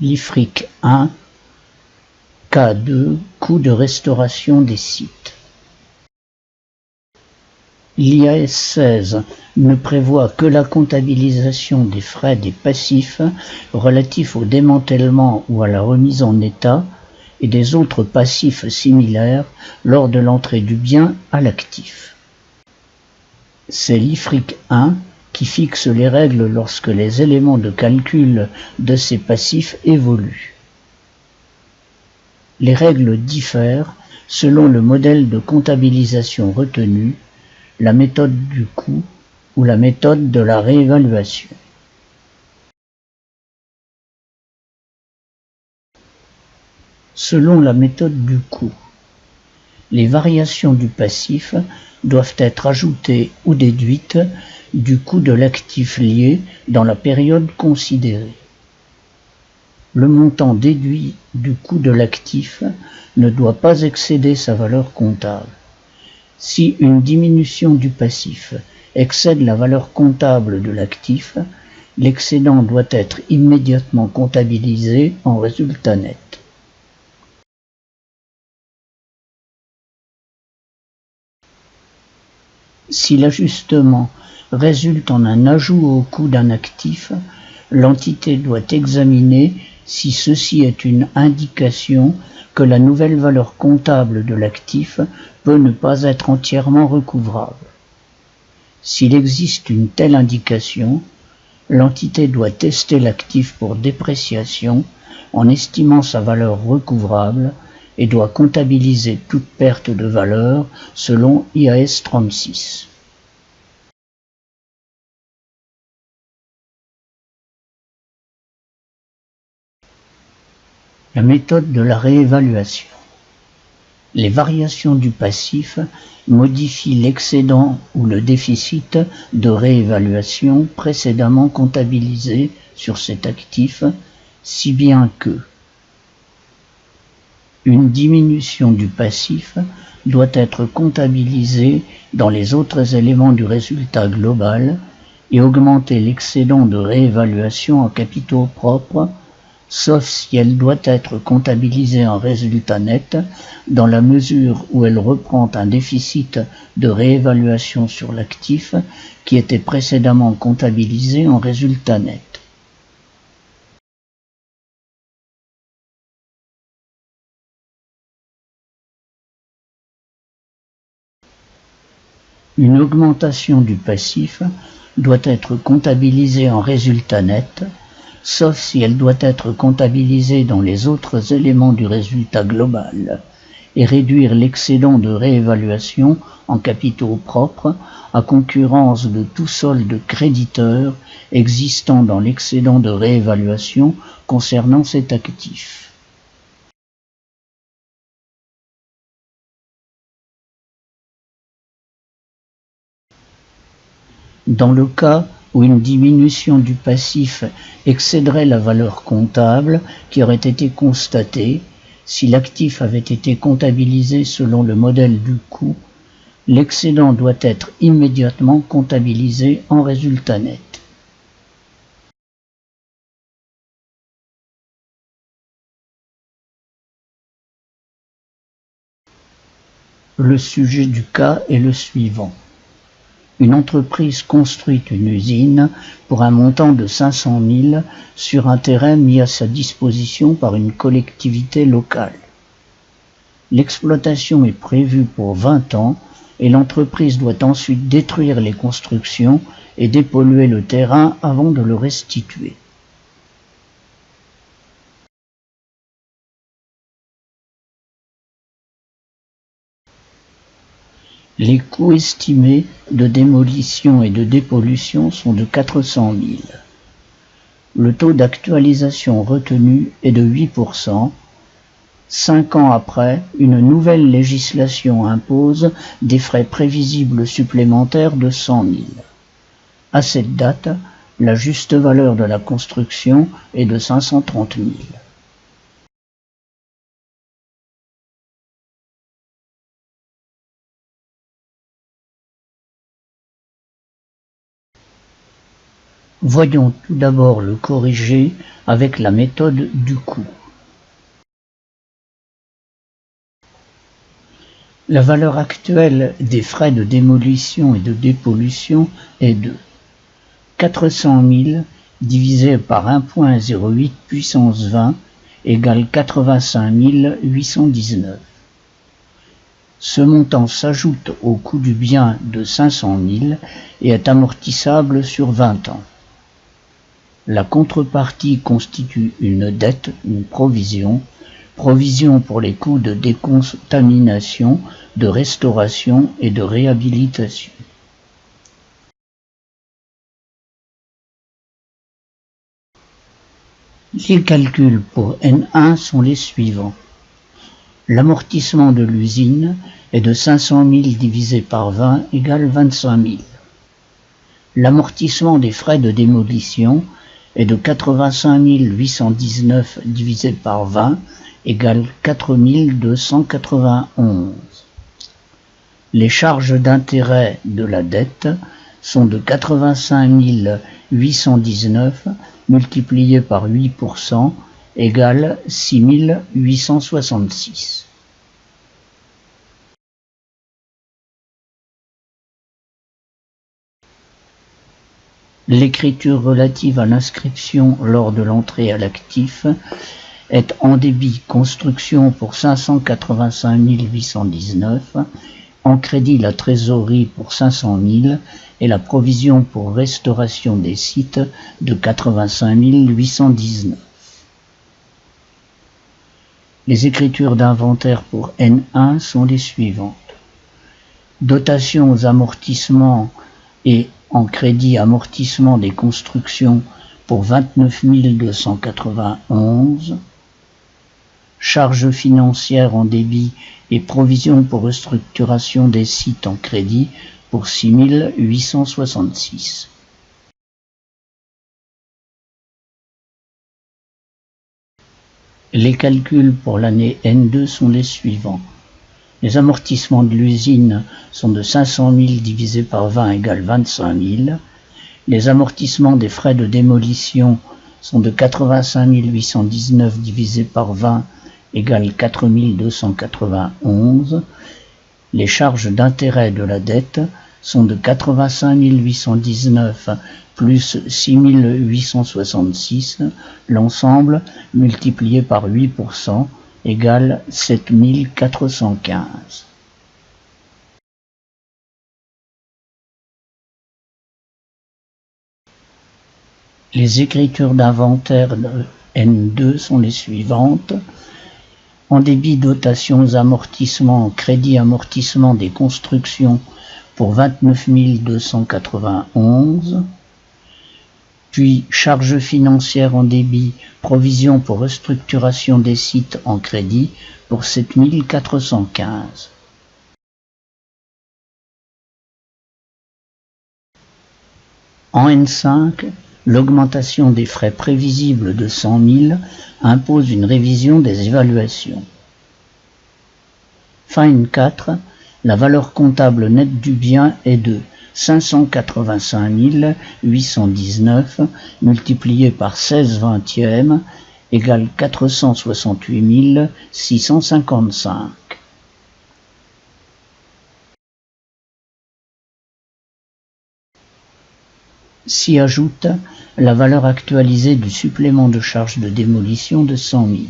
l'IFRIC 1, cas 2, coût de restauration des sites. L'IAS 16 ne prévoit que la comptabilisation des frais des passifs relatifs au démantèlement ou à la remise en état et des autres passifs similaires lors de l'entrée du bien à l'actif. C'est l'IFRIC 1 qui fixe les règles lorsque les éléments de calcul de ces passifs évoluent. Les règles diffèrent selon le modèle de comptabilisation retenu, la méthode du coût ou la méthode de la réévaluation. Selon la méthode du coût, les variations du passif doivent être ajoutées ou déduites du coût de l'actif lié dans la période considérée. Le montant déduit du coût de l'actif ne doit pas excéder sa valeur comptable. Si une diminution du passif excède la valeur comptable de l'actif, l'excédent doit être immédiatement comptabilisé en résultat net. Si l'ajustement résulte en un ajout au coût d'un actif, l'entité doit examiner si ceci est une indication que la nouvelle valeur comptable de l'actif peut ne pas être entièrement recouvrable. S'il existe une telle indication, l'entité doit tester l'actif pour dépréciation en estimant sa valeur recouvrable et doit comptabiliser toute perte de valeur selon IAS 36. La méthode de la réévaluation. Les variations du passif modifient l'excédent ou le déficit de réévaluation précédemment comptabilisé sur cet actif, si bien que une diminution du passif doit être comptabilisée dans les autres éléments du résultat global et augmenter l'excédent de réévaluation en capitaux propres, sauf si elle doit être comptabilisée en résultat net dans la mesure où elle reprend un déficit de réévaluation sur l'actif qui était précédemment comptabilisé en résultat net. Une augmentation du passif doit être comptabilisée en résultat net, sauf si elle doit être comptabilisée dans les autres éléments du résultat global, et réduire l'excédent de réévaluation en capitaux propres à concurrence de tout solde créditeur existant dans l'excédent de réévaluation concernant cet actif. Dans le cas où une diminution du passif excéderait la valeur comptable qui aurait été constatée, si l'actif avait été comptabilisé selon le modèle du coût, l'excédent doit être immédiatement comptabilisé en résultat net. Le sujet du cas est le suivant. Une entreprise construit une usine pour un montant de 500 000 sur un terrain mis à sa disposition par une collectivité locale. L'exploitation est prévue pour 20 ans et l'entreprise doit ensuite détruire les constructions et dépolluer le terrain avant de le restituer. Les coûts estimés de démolition et de dépollution sont de 400 000. Le taux d'actualisation retenu est de 8%. 5 ans après, une nouvelle législation impose des frais prévisibles supplémentaires de 100 000. À cette date, la juste valeur de la construction est de 530 000. Voyons tout d'abord le corriger avec la méthode du coût. La valeur actuelle des frais de démolition et de dépollution est de 400 000 divisé par 1,08 puissance 20 égale 85 819. Ce montant s'ajoute au coût du bien de 500 000 et est amortissable sur 20 ans. La contrepartie constitue une dette, une provision pour les coûts de décontamination, de restauration et de réhabilitation. Les calculs pour N1 sont les suivants. L'amortissement de l'usine est de 500 000 divisé par 20 égale 25 000. L'amortissement des frais de démolition est de 85 819 divisé par 20 égale 4 291. Les charges d'intérêt de la dette sont de 85 819 multiplié par 8% égale 6 866. L'écriture relative à l'inscription lors de l'entrée à l'actif est en débit construction pour 585 819, en crédit la trésorerie pour 500 000 et la provision pour restauration des sites de 85 819. Les écritures d'inventaire pour N1 sont les suivantes. Dotation aux amortissements et en crédit amortissement des constructions pour 29 291. Charges financières en débit et provisions pour restructuration des sites en crédit pour 6 866. Les calculs pour l'année N2 sont les suivants. Les amortissements de l'usine sont de 500 000 divisé par 20 égale 25 000. Les amortissements des frais de démolition sont de 85 819 divisé par 20 égale 4 291. Les charges d'intérêt de la dette sont de 85 819 plus 6 866, l'ensemble multiplié par 8% égale 7 415. Les écritures d'inventaire de N2 sont les suivantes. En débit dotations amortissements, crédit amortissement des constructions pour 29 291. Puis charges financières en débit, provision pour restructuration des sites en crédit pour 7 415. En N5, l'augmentation des frais prévisibles de 100 000 impose une révision des évaluations. Fin N4, la valeur comptable nette du bien est de 585 819 multiplié par 16 vingtièmes égale 468 655. S'y ajoute la valeur actualisée du supplément de charge de démolition de 100 000,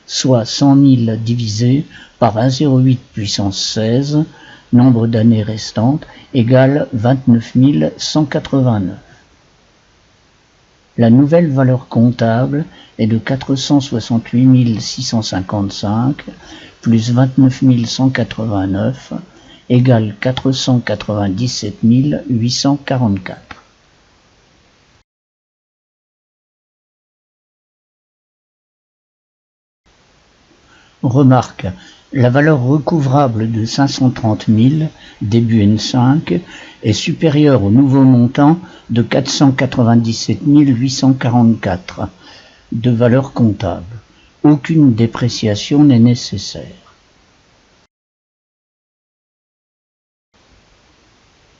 soit 100 000 divisé par 1,08 puissance 16, nombre d'années restantes, égale 29 189. La nouvelle valeur comptable est de 468 655 plus 29 189 égale 497 844. Remarque, la valeur recouvrable de 530 000, début N5, est supérieure au nouveau montant de 497 844 de valeur comptable. Aucune dépréciation n'est nécessaire.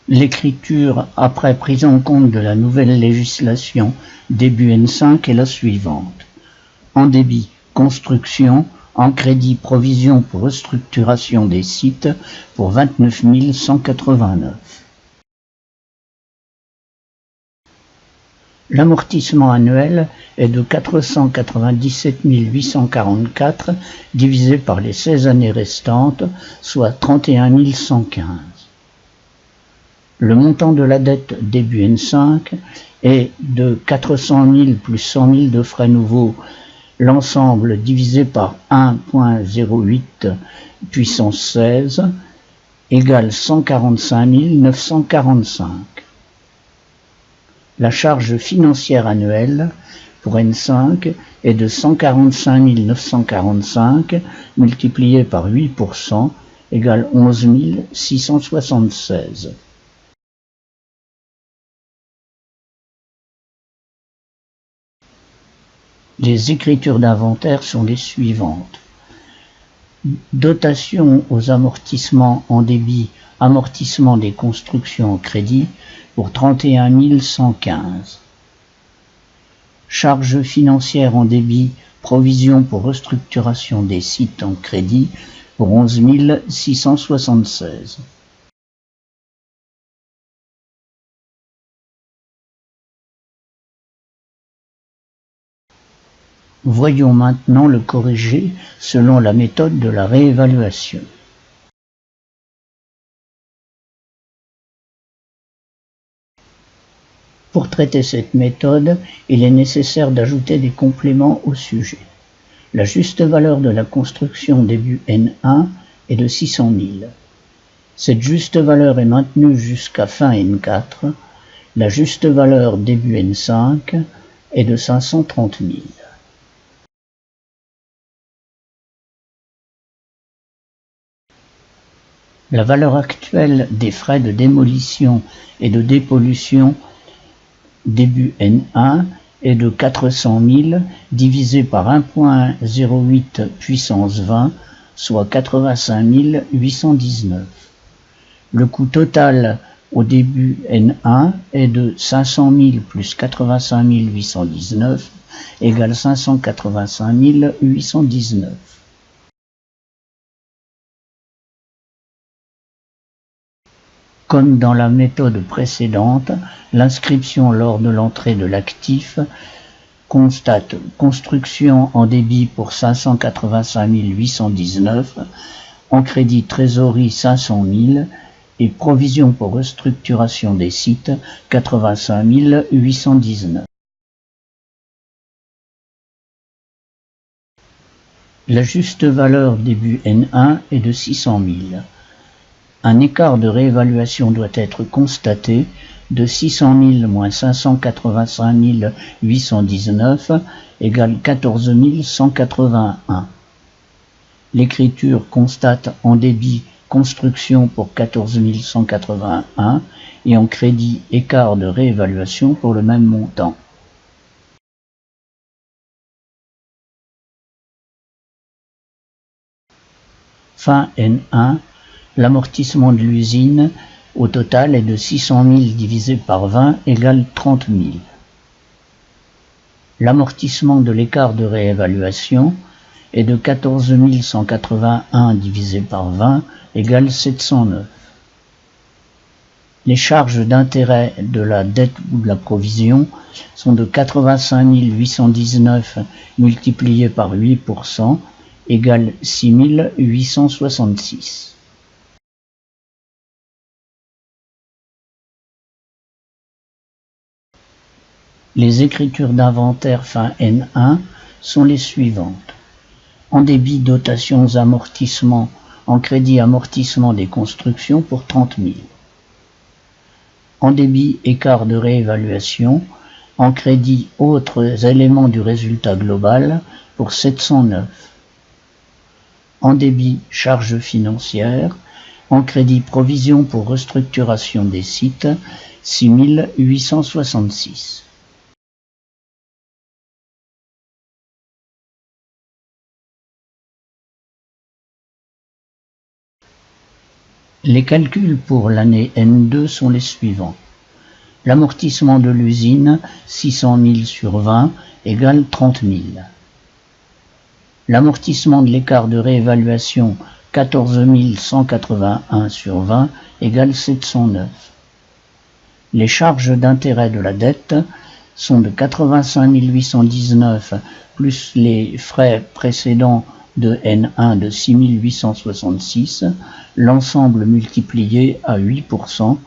L'écriture, après prise en compte de la nouvelle législation début N5, est la suivante. En débit, construction, en crédit, provision pour restructuration des sites pour 29 189. L'amortissement annuel est de 497 844 divisé par les 16 années restantes, soit 31 115. Le montant de la dette début N5 est de 400 000 plus 100 000 de frais nouveaux, l'ensemble divisé par 1,08 puissance 16 égale 145 945. La charge financière annuelle pour N5 est de 145 945 multiplié par 8% égale 11 676. Les écritures d'inventaire sont les suivantes. Dotation aux amortissements en débit, amortissement des constructions en crédit pour 31 115. Charges financières en débit, provision pour restructuration des sites en crédit pour 11 676. Voyons maintenant le corrigé selon la méthode de la réévaluation. Pour traiter cette méthode, il est nécessaire d'ajouter des compléments au sujet. La juste valeur de la construction début N1 est de 600 000. Cette juste valeur est maintenue jusqu'à fin N4. La juste valeur début N5 est de 530 000. La valeur actuelle des frais de démolition et de dépollution début N1 est de 400 000 divisé par 1,08 puissance 20, soit 85 819. Le coût total au début N1 est de 500 000 plus 85 819 égale 585 819. Comme dans la méthode précédente, l'inscription lors de l'entrée de l'actif constate construction en débit pour 585 819, en crédit trésorerie 500 000 et provision pour restructuration des sites 85 819. La juste valeur début N1 est de 600 000. Un écart de réévaluation doit être constaté de 600 000 moins 585 819 égale 14 181. L'écriture constate en débit construction pour 14 181 et en crédit écart de réévaluation pour le même montant. Fin N1. L'amortissement de l'usine au total est de 600 000 divisé par 20 égale 30 000. L'amortissement de l'écart de réévaluation est de 14 181 divisé par 20 égale 709. Les charges d'intérêt de la dette ou de la provision sont de 85 819 multiplié par 8% égale 6 866. Les écritures d'inventaire fin N1 sont les suivantes. En débit dotations amortissements, en crédit amortissement des constructions pour 30 000. En débit écart de réévaluation, en crédit autres éléments du résultat global pour 709. En débit charges financières, en crédit provision pour restructuration des sites 6 866. Les calculs pour l'année N2 sont les suivants. L'amortissement de l'usine, 600 000 sur 20, égale 30 000. L'amortissement de l'écart de réévaluation, 14 181 sur 20, égale 709. Les charges d'intérêt de la dette sont de 85 819 plus les frais précédents de N1 de 6 866, l'ensemble multiplié à 8%,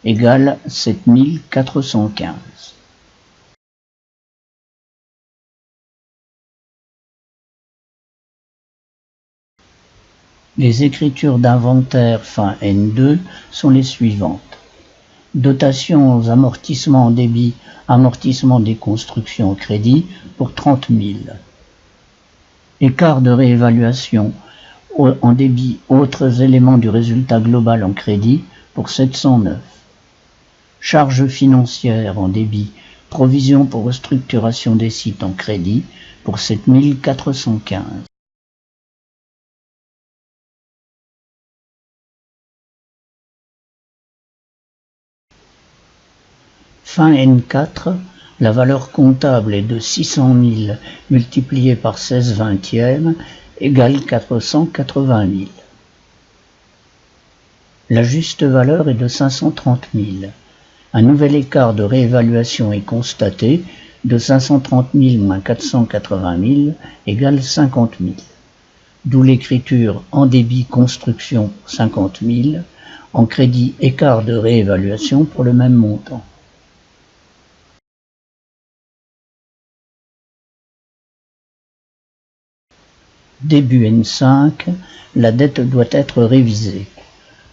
égale 7 415. Les écritures d'inventaire fin N2 sont les suivantes. Dotation aux amortissements en débit, amortissement des constructions au crédit pour 30 000. Écart de réévaluation en débit, autres éléments du résultat global en crédit pour 709. Charges financières en débit, provision pour restructuration des sites en crédit pour 7 415. Fin N4, la valeur comptable est de 600 000 multiplié par 16 vingtièmes égale 480 000. La juste valeur est de 530 000. Un nouvel écart de réévaluation est constaté de 530 000 moins 480 000 égale 50 000. D'où l'écriture en débit construction 50 000, en crédit écart de réévaluation pour le même montant. Début N5, la dette doit être révisée.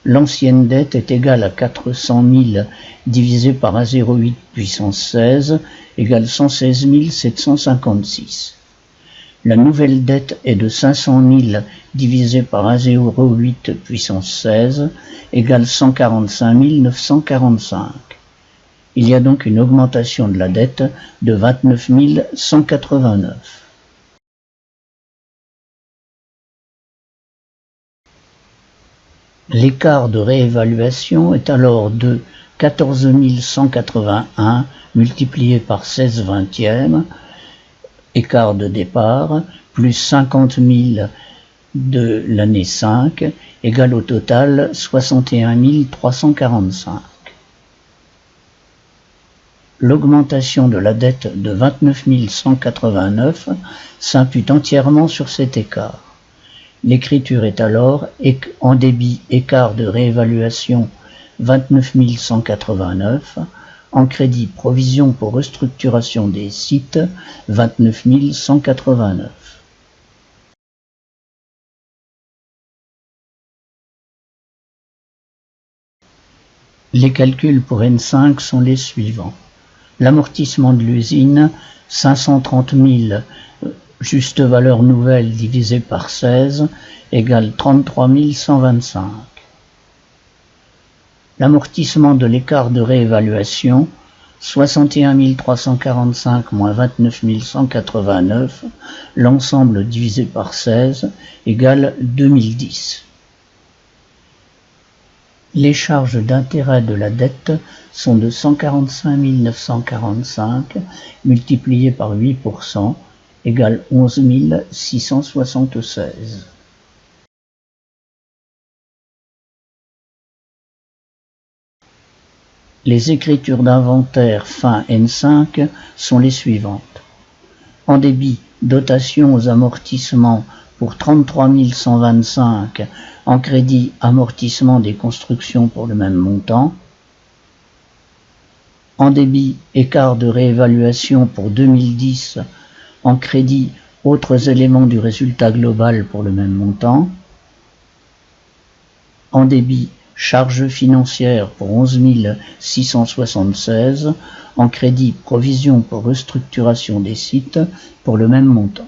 L'ancienne dette est égale à 400 000 divisé par A08 puissance 16 égale 116 756. La nouvelle dette est de 500 000 divisé par A08 puissance 16 égale 145 945. Il y a donc une augmentation de la dette de 29 189. L'écart de réévaluation est alors de 14 181 multiplié par 16 vingtièmes, écart de départ, plus 50 000 de l'année 5, égale au total 61 345. L'augmentation de la dette de 29 189 s'impute entièrement sur cet écart. L'écriture est alors en débit écart de réévaluation 29 189, en crédit provision pour restructuration des sites 29 189. Les calculs pour N5 sont les suivants. L'amortissement de l'usine, 530 000 juste valeur nouvelle divisé par 16 égale 33 125. L'amortissement de l'écart de réévaluation, 61 345 moins 29 189, l'ensemble divisé par 16 égale 2010. Les charges d'intérêt de la dette sont de 145 945 multipliées par 8%, égale 11 676. Les écritures d'inventaire fin N5 sont les suivantes. En débit, dotation aux amortissements pour 33 125, en crédit, amortissement des constructions pour le même montant. En débit, écart de réévaluation pour 2010, en crédit, autres éléments du résultat global pour le même montant. En débit, charges financières pour 11 676, en crédit, provision pour restructuration des sites pour le même montant.